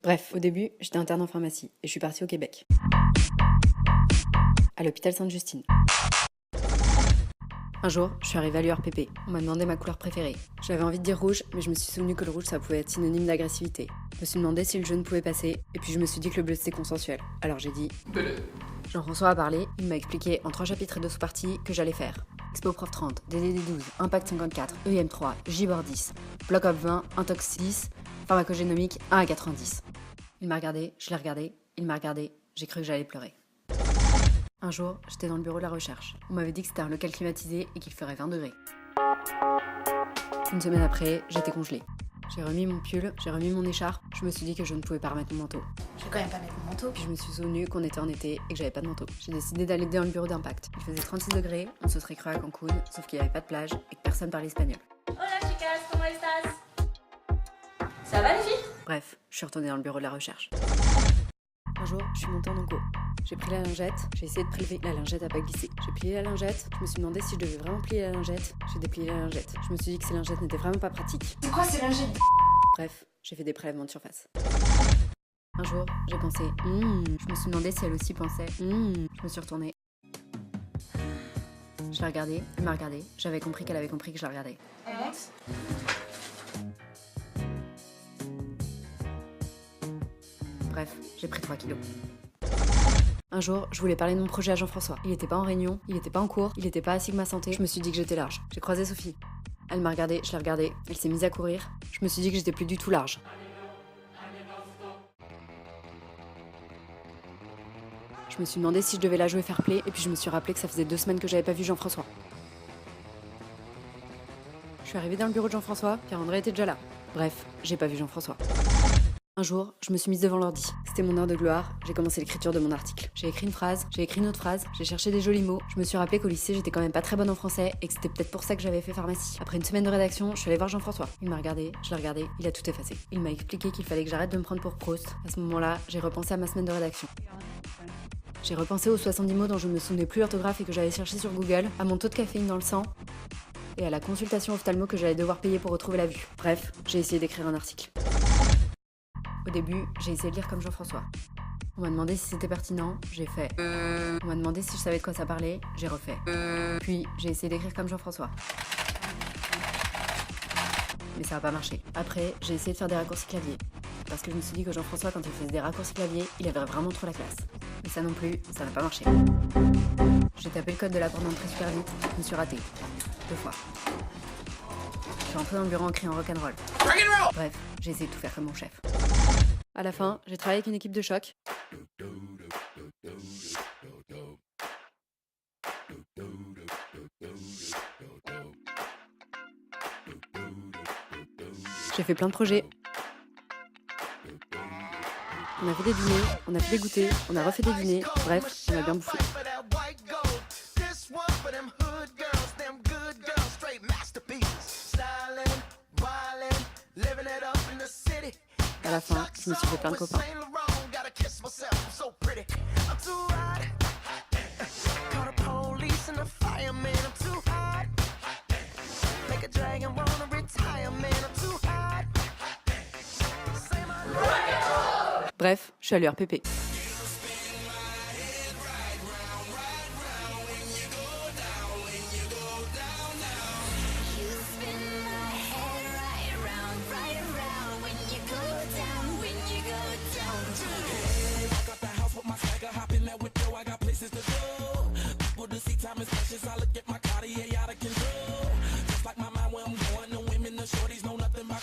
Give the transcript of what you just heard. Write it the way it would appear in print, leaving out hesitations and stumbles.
Bref, au début, j'étais interne en pharmacie et je suis partie au Québec. À l'hôpital Sainte-Justine. Un jour, je suis arrivée à l'URPP. On m'a demandé ma couleur préférée. J'avais envie de dire rouge, mais je me suis souvenu que le rouge, ça pouvait être synonyme d'agressivité. Je me suis demandé si le jaune pouvait passer, et puis je me suis dit que le bleu, c'était consensuel. Alors j'ai dit... Bleu. Jean-François a parlé, il m'a expliqué en 3 chapitres et 2 sous-parties que j'allais faire. Expo Prof 30, DDD 12, Impact 54, EM 3, Gibor 10, Bloc Op 20, Intox 10, Pharmacogénomique 1 à 90. Il m'a regardé, je l'ai regardé, il m'a regardé, j'ai cru que j'allais pleurer. Un jour, j'étais dans le bureau de la recherche. On m'avait dit que c'était un local climatisé et qu'il ferait 20 degrés. Une semaine après, j'étais congelée. J'ai remis mon pull, j'ai remis mon écharpe, je me suis dit que je ne pouvais pas remettre mon manteau. Je vais quand même pas mettre mon manteau. Puis je me suis souvenu qu'on était en été et que j'avais pas de manteau. J'ai décidé d'aller dans le bureau d'Impact. Il faisait 36 degrés, on se serait cru à Cancun, sauf qu'il n'y avait pas de plage et que personne parlait espagnol. Hola chicas, ¿cómo estás? Ça va les filles? Bref, je suis retournée dans le bureau de la recherche. Un jour, je suis montée en onco. J'ai pris la lingette, j'ai essayé de prélever, la lingette a pas glissé. J'ai plié la lingette, je me suis demandé si je devais vraiment plier la lingette. J'ai déplié la lingette. Je me suis dit que ces lingettes n'étaient vraiment pas pratiques. C'est quoi ces lingettes? Bref, j'ai fait des prélèvements de surface. Un jour, j'ai pensé, je me suis demandé si elle aussi pensait, je me suis retournée. Je l'ai regardée, elle m'a regardée, j'avais compris qu'elle avait compris que je la regardais. On monte? Bref, j'ai pris 3 kilos. Un jour, je voulais parler de mon projet à Jean-François. Il était pas en réunion, il était pas en cours, il était pas à Sigma Santé. Je me suis dit que j'étais large. J'ai croisé Sophie. Elle m'a regardée, je l'ai regardée, elle s'est mise à courir. Je me suis dit que j'étais plus du tout large. Je me suis demandé si je devais la jouer fair play, et puis je me suis rappelé que ça faisait 2 semaines que j'avais pas vu Jean-François. Je suis arrivée dans le bureau de Jean-François, Pierre-André était déjà là. Bref, j'ai pas vu Jean-François. Un jour, je me suis mise devant l'ordi. C'était mon heure de gloire, j'ai commencé l'écriture de mon article. J'ai écrit une phrase, j'ai écrit une autre phrase, j'ai cherché des jolis mots. Je me suis rappelé qu'au lycée, j'étais quand même pas très bonne en français et que c'était peut-être pour ça que j'avais fait pharmacie. Après une semaine de rédaction, je suis allée voir Jean-François. Il m'a regardé, je l'ai regardé, il a tout effacé. Il m'a expliqué qu'il fallait que j'arrête de me prendre pour Proust. À ce moment-là, j'ai repensé à ma semaine de rédaction. J'ai repensé aux 70 mots dont je ne me souvenais plus l'orthographe et que j'avais cherché sur Google, à mon taux de caféine dans le sang et à la consultation ophtalmo que j'allais devoir payer pour retrouver la vue. Bref, j'ai essayé d'écrire un article. Au début, j'ai essayé de lire comme Jean-François. On m'a demandé si c'était pertinent, j'ai fait. On m'a demandé si je savais de quoi ça parlait, j'ai refait. Puis, j'ai essayé d'écrire comme Jean-François. Mais ça n'a pas marché. Après, j'ai essayé de faire des raccourcis clavier. Parce que je me suis dit que Jean-François, quand il faisait des raccourcis clavier, il avait vraiment trop la classe. Mais ça non plus, ça n'a pas marché. J'ai tapé le code de la porte d'entrée super vite, je me suis ratée. 2 fois. Je suis entrée dans le bureau en criant rock'n'roll. Bref, j'ai essayé de tout faire comme mon chef. À la fin, j'ai travaillé avec une équipe de choc. J'ai fait plein de projets. On a fait des dîners, on a fait des goûters, on a refait des dîners. Bref, on a bien bouffé. À la fin, je me suis fait plein de copains. Bref, je suis à l'URPP. Time is precious, I look at my Cartier out of control. Just like my mind where I'm going, the women, the shorties know nothing about